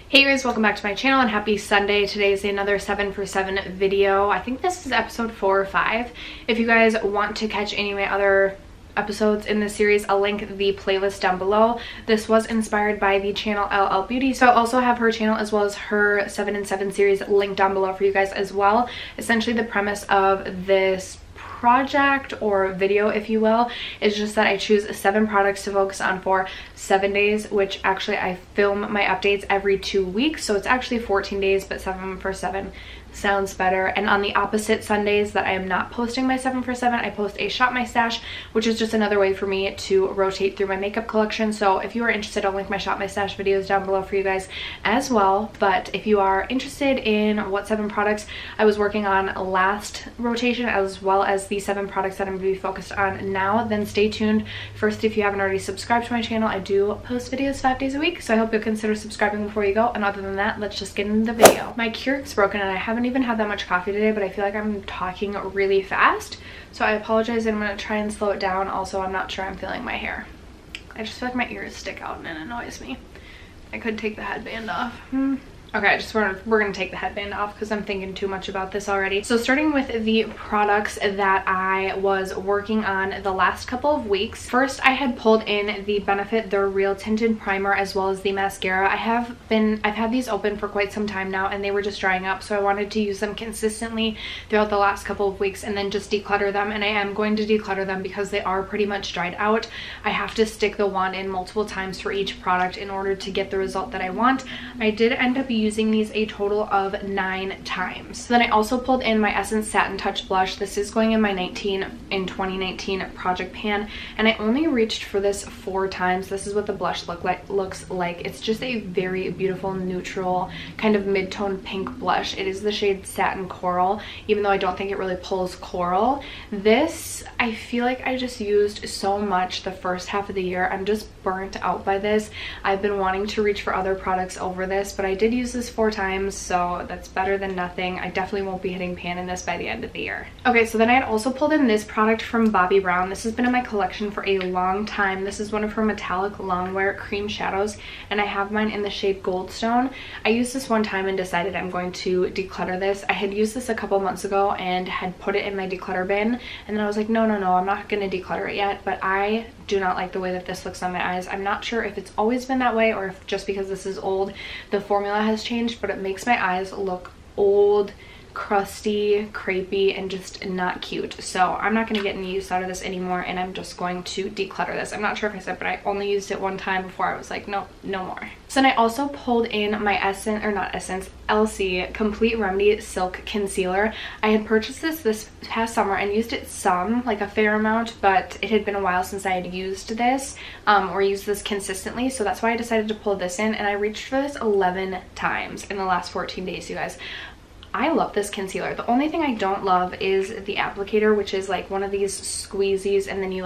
Hey guys, welcome back to my channel and happy Sunday. Today is another 7 for 7 video. I think this is episode 4 or 5. If you guys want to catch any of my other episodes in this series, I'll link the playlist down below. This was inspired by the channel LL Beauty, so I also have her channel as well as her 7 in 7 series linked down below for you guys as well. Essentially the premise of this project or video, if you will, is just that I choose 7 products to focus on for 7 days, which actually I film my updates every 2 weeks, so it's actually 14 days, but 7 for 7 sounds better. And on the opposite Sundays that I am not posting my 7 for 7, I post a Shop My Stash, which is just another way for me to rotate through my makeup collection. So if you are interested, I'll link my Shop My Stash videos down below for you guys as well. But if you are interested in what 7 products I was working on last rotation, as well as the 7 products that I'm going to be focused on now, then stay tuned. First, if you haven't already subscribed to my channel, I do post videos 5 days a week, so I hope you'll consider subscribing before you go. And other than that, let's just get into the video. My Keurig's broken and I haven't even had that much coffee today, but I feel like I'm talking really fast, so I apologize, and I'm going to try and slow it down. Also, I'm not sure I'm feeling my hair. I just feel like my ears stick out and it annoys me. I could take the headband off. Okay, we're gonna take the headband off because I'm thinking too much about this already. So starting with the products that I was working on the last couple of weeks. First, I had pulled in the Benefit The Real Tinted Primer as well as the mascara. I've had these open for quite some time now and they were just drying up, so I wanted to use them consistently throughout the last couple of weeks and then just declutter them, and I am going to declutter them because they are pretty much dried out. I have to stick the wand in multiple times for each product in order to get the result that I want. I did end up using these a total of 9 times. Then I also pulled in my Essence Satin Touch blush. This is going in my 2019 project pan, and I only reached for this 4 times. This is what the blush looks like. It's just a very beautiful neutral kind of mid-tone pink blush. It is the shade Satin Coral, even though I don't think it really pulls coral. This, I feel like I just used so much the first half of the year. I'm just burnt out by this. I've been wanting to reach for other products over this, but I did use this 4 times, so that's better than nothing. I definitely won't be hitting pan in this by the end of the year. Okay, so then I had also pulled in this product from Bobbi Brown. This has been in my collection for a long time. This is one of her metallic longwear cream shadows, and I have mine in the shade Goldstone. I used this one time and decided I'm going to declutter this. I had used this a couple months ago and had put it in my declutter bin, and then I was like, no, I'm not going to declutter it yet, but I do not like the way that this looks on my eyes. I'm not sure if it's always been that way or if just because this is old, the formula has changed, but it makes my eyes look old, crusty, crepey, and just not cute. So I'm not going to get any use out of this anymore, and I'm just going to declutter this. I'm not sure if I said, but I only used it one time before I was like, no more. So then I also pulled in my LC Complete Remedy Silk Concealer. I had purchased this past summer and used it like a fair amount, but it had been a while since I had used this or used this consistently, so that's why I decided to pull this in, and I reached for this 11 times in the last 14 days, you guys. I love this concealer. The only thing I don't love is the applicator, which is like one of these squeezies, and then you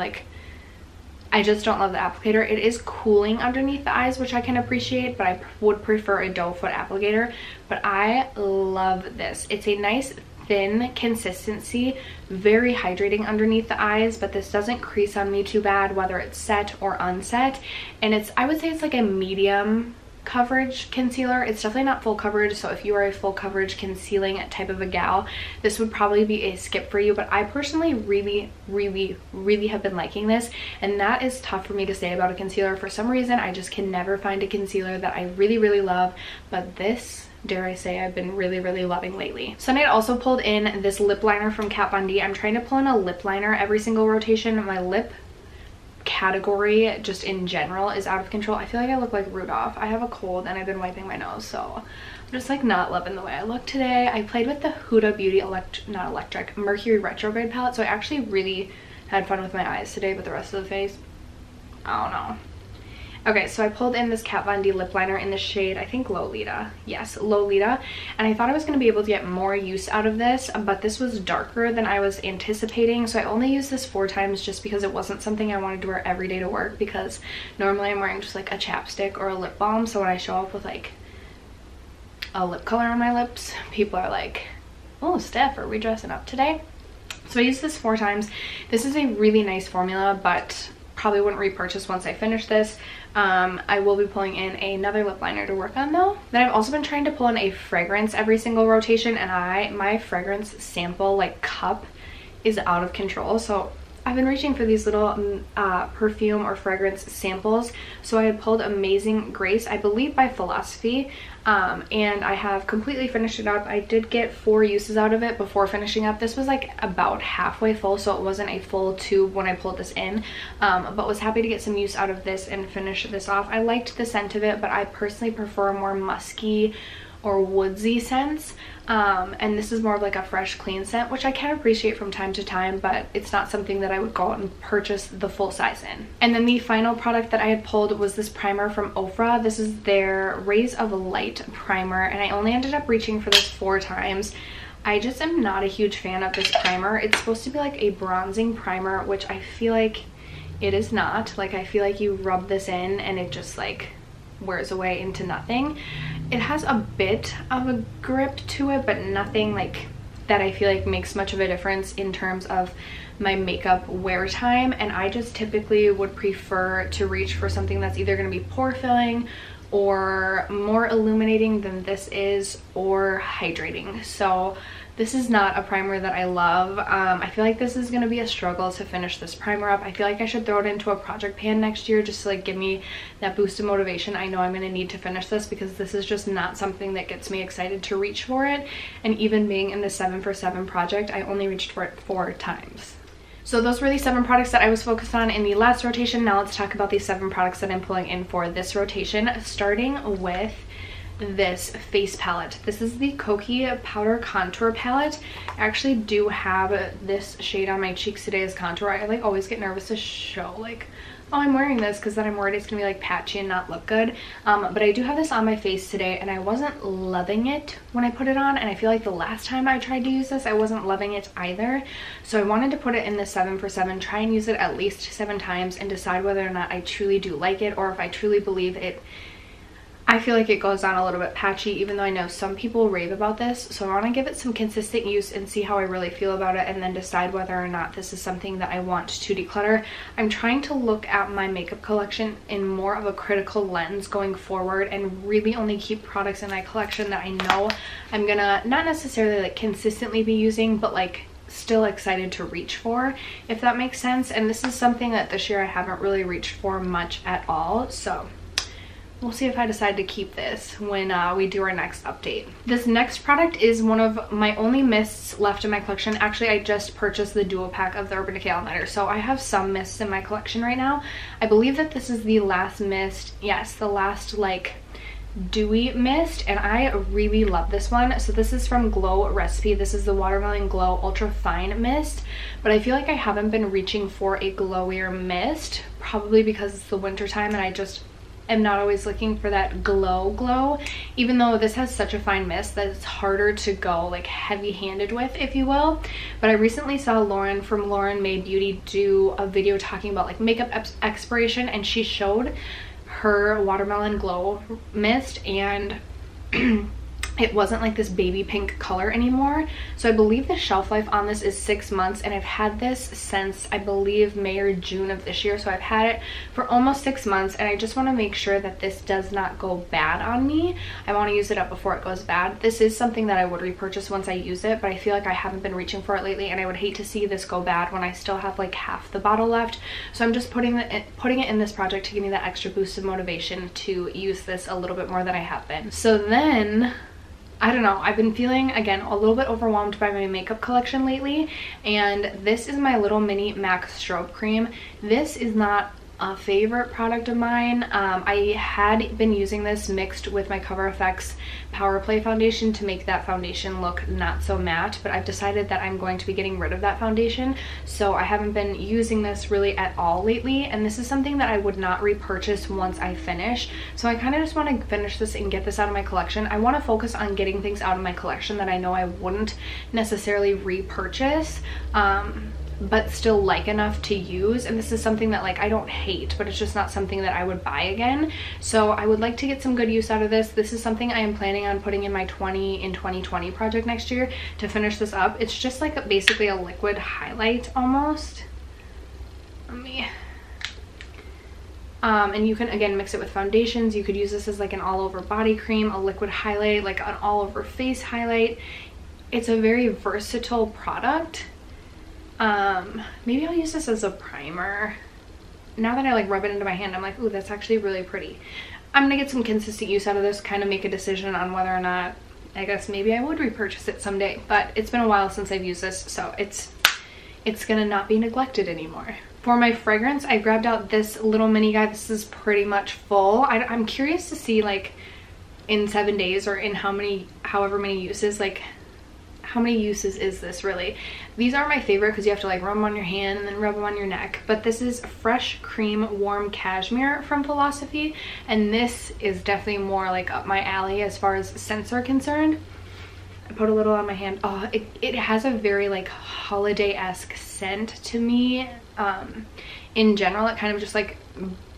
I just don't love the applicator. It is cooling underneath the eyes, which I can appreciate, but I would prefer a doe foot applicator. But I love this. It's a nice thin consistency, very hydrating underneath the eyes, but this doesn't crease on me too bad, whether it's set or unset. And I would say it's like a medium coverage concealer. It's definitely not full coverage, so if you are a full coverage concealing type of a gal, this would probably be a skip for you. But I personally really have been liking this, and that is tough for me to say about a concealer. For some reason, I just can never find a concealer that I really love, but this, dare I say, I've been really loving lately. So then I also pulled in this lip liner from Kat Von D. I'm trying to pull in a lip liner every single rotation. My lip category just in general is out of control. I feel like I look like Rudolph. I have a cold and I've been wiping my nose, so I'm just like not loving the way I look today. I played with the Huda Beauty Mercury Retrograde palette, so I actually really had fun with my eyes today, but the rest of the face, I don't know. Okay, so I pulled in this Kat Von D lip liner in the shade, I think Lolita. Yes, Lolita. And I thought I was going to be able to get more use out of this, but this was darker than I was anticipating. So I only used this 4 times just because it wasn't something I wanted to wear every day to work, because normally I'm wearing just like a chapstick or a lip balm. So when I show up with like a lip color on my lips, people are like, oh, Steph, are we dressing up today? So I used this 4 times. This is a really nice formula, but probably wouldn't repurchase once I finish this. I will be pulling in another lip liner to work on though. Then I've also been trying to pull in a fragrance every single rotation, and my fragrance sample like cup is out of control. So I've been reaching for these little perfume or fragrance samples. So I had pulled Amazing Grace, I believe by Philosophy, and I have completely finished it up. I did get 4 uses out of it before finishing up. This was like about halfway full, so it wasn't a full tube when I pulled this in, but was happy to get some use out of this and finish this off. I liked the scent of it, but I personally prefer more musky or woodsy scents, and this is more of like a fresh, clean scent, which I can appreciate from time to time, but it's not something that I would go out and purchase the full size in. And then the final product that I had pulled was this primer from Ofra. This is their Rays of Light primer, and I only ended up reaching for this 4 times. I just am not a huge fan of this primer. It's supposed to be like a bronzing primer, which I feel like it is not. Like, I feel like you rub this in and it just like wears away into nothing. It has a bit of a grip to it, but nothing like that I feel like makes much of a difference in terms of my makeup wear time. And I just typically would prefer to reach for something that's either going to be pore filling or more illuminating than this is, or hydrating. So this is not a primer that I love. I feel like this is going to be a struggle to finish this primer up. I feel like I should throw it into a project pan next year just to like give me that boost of motivation I know I'm going to need to finish this, because this is just not something that gets me excited to reach for it. And even being in the 7 for 7 project, I only reached for it 4 times. So those were the 7 products that I was focused on in the last rotation. Now let's talk about the 7 products that I'm pulling in for this rotation, starting with this face palette. This is the Kokie Powder Contour Palette. I actually do have this shade on my cheeks today as contour. I like always get nervous to show like, oh, I'm wearing this, because then I'm worried it's gonna be like patchy and not look good. But I do have this on my face today, and I wasn't loving it when I put it on, and I feel like the last time I tried to use this I wasn't loving it either. So I wanted to put it in the 7 for 7, try and use it at least 7 times and decide whether or not I truly do like it, or if I truly believe it. I feel like it goes on a little bit patchy, even though I know some people rave about this. So I want to give it some consistent use and see how I really feel about it, and then decide whether or not this is something that I want to declutter. I'm trying to look at my makeup collection in more of a critical lens going forward, and really only keep products in my collection that I know I'm gonna not necessarily like consistently be using, but like still excited to reach for, if that makes sense. And this is something that this year I haven't really reached for much at all. So we'll see if I decide to keep this when we do our next update. This next product is one of my only mists left in my collection. Actually, I just purchased the duo pack of the Urban Decay All-Nighter, so I have some mists in my collection right now. I believe that this is the last mist. Yes, the last like dewy mist, and I really love this one. So this is from Glow Recipe. This is the Watermelon Glow Ultra Fine Mist, but I feel like I haven't been reaching for a glowier mist, probably because it's the winter time and I just am not always looking for that glow, even though this has such a fine mist that it's harder to go like heavy-handed with, if you will. But I recently saw Lauren from Lauren May Beauty do a video talking about like makeup expiration, and she showed her Watermelon Glow mist, and it wasn't like this baby pink color anymore. So I believe the shelf life on this is 6 months, and I've had this since I believe May or June of this year. So I've had it for almost 6 months, and I just want to make sure that this does not go bad on me. I want to use it up before it goes bad. This is something that I would repurchase once I use it, but I feel like I haven't been reaching for it lately, and I would hate to see this go bad when I still have like half the bottle left. So I'm just putting it in this project to give me that extra boost of motivation to use this a little bit more than I have been. So then, I don't know, I've been feeling, again, a little bit overwhelmed by my makeup collection lately, and this is my little mini MAC strobe cream. This is not a favorite product of mine. I had been using this mixed with my Cover FX Power Play foundation to make that foundation look not so matte, but I've decided that I'm going to be getting rid of that foundation, so I haven't been using this really at all lately, and this is something that I would not repurchase once I finish. So I kind of just want to finish this and get this out of my collection. I want to focus on getting things out of my collection that I know I wouldn't necessarily repurchase, but still like enough to use. And this is something that like I don't hate, but it's just not something that I would buy again. So I would like to get some good use out of this. This is something I am planning on putting in my 20 in 2020 project next year to finish this up. It's just like basically a liquid highlight almost. Let me And you can again mix it with foundations. You could use this as like an all over body cream, a liquid highlight, like an all over face highlight. It's a very versatile product. Maybe I'll use this as a primer. Now that I like rub it into my hand, I'm like, ooh, that's actually really pretty. I'm gonna get some consistent use out of this, kind of make a decision on whether or not, I guess maybe I would repurchase it someday, but it's been a while since I've used this, so it's gonna not be neglected anymore. For my fragrance, I grabbed out this little mini guy. This is pretty much full. I'm curious to see like in 7 days or in however many uses, like how many uses is this really? These are my favorite because you have to like rub them on your hand and then rub them on your neck. But this is Fresh Cream Warm Cashmere from Philosophy, and this is definitely more like up my alley as far as scents are concerned. I put a little on my hand. Oh, it has a very like holiday-esque scent to me. In general, it kind of just like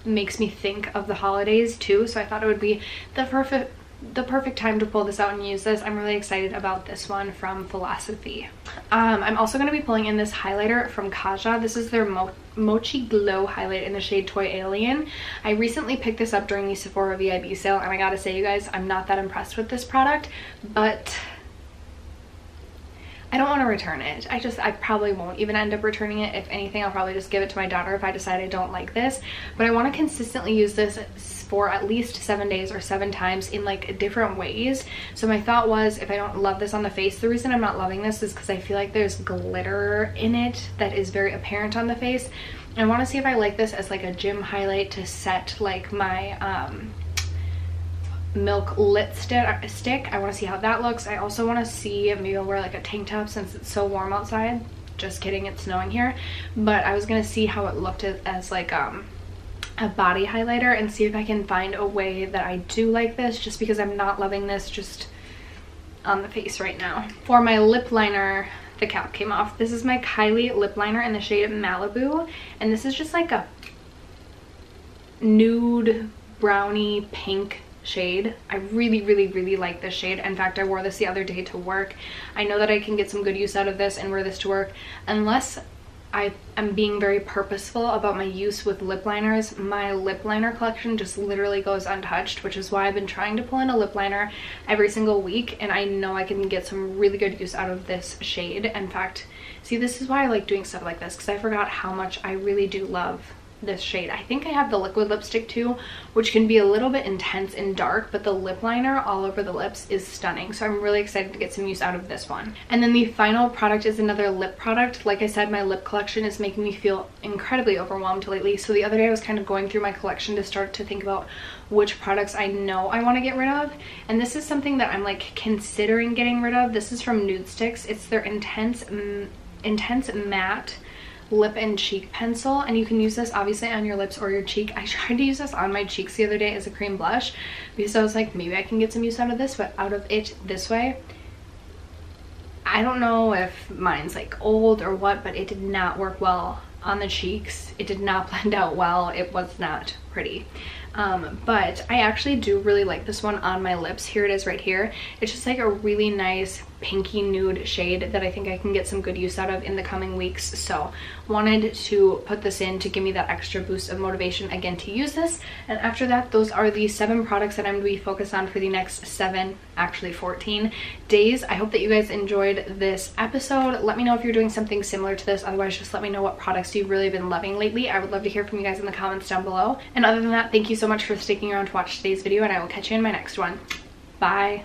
makes me think of the holidays too, so I thought it would be the perfect time to pull this out and use this. I'm really excited about this one from Philosophy. I'm also going to be pulling in this highlighter from Kaja. This is their Mochi Glow highlight in the shade Toy Alien. I recently picked this up during the Sephora VIB sale, and I gotta say, you guys, I'm not that impressed with this product, but I don't want to return it. I probably won't even end up returning it. If anything, I'll probably just give it to my daughter if I decide I don't like this. But I want to consistently use this for at least 7 days or 7 times in like different ways. So my thought was, if I don't love this on the face, the reason I'm not loving this is because I feel like there's glitter in it that is very apparent on the face. I want to see if I like this as like a gym highlight to set like my Milk lipstick. I want to see how that looks. I also want to see, maybe I'll wear like a tank top since it's so warm outside. Just kidding, it's snowing here. But I was gonna see how it looked as like a body highlighter and see if I can find a way that I do like this, just because I'm not loving this just on the face right now. For my lip liner, the cap came off. This is my Kylie lip liner in the shade Malibu, and this is just like a nude brownie pink shade. I really like this shade. In fact, I wore this the other day to work. I know that I can get some good use out of this and wear this to work, unless I am being very purposeful about my use with lip liners. My lip liner collection just literally goes untouched, which is why I've been trying to pull in a lip liner every single week, and I know I can get some really good use out of this shade. In fact, see, this is why I like doing stuff like this, because I forgot how much I really do love this shade. I think I have the liquid lipstick too, which can be a little bit intense and dark, but the lip liner all over the lips is stunning. So I'm really excited to get some use out of this one. And then the final product is another lip product. Like I said, my lip collection is making me feel incredibly overwhelmed lately. So the other day I was kind of going through my collection to start to think about which products I know I want to get rid of. And this is something that I'm like considering getting rid of. This is from Nude Sticks. It's their Intense Matte Lip and Cheek Pencil, and you can use this obviously on your lips or your cheek. I tried to use this on my cheeks the other day as a cream blush because I was like, maybe I can get some use out of this, but out of it this way, I don't know if mine's like old or what, but it did not work well on the cheeks. It did not blend out well. It was not pretty. But I actually do really like this one on my lips. Here it is right here. It's just like a really nice pinky nude shade that I think I can get some good use out of in the coming weeks. So wanted to put this in to give me that extra boost of motivation again to use this. And after that, those are the 7 products that I'm going to be focused on for the next 7, actually 14 days. I hope that you guys enjoyed this episode. Let me know if you're doing something similar to this. Otherwise, just let me know what products you've really been loving lately. I would love to hear from you guys in the comments down below. And other than that, thank you so much for sticking around to watch today's video, and I will catch you in my next one. Bye.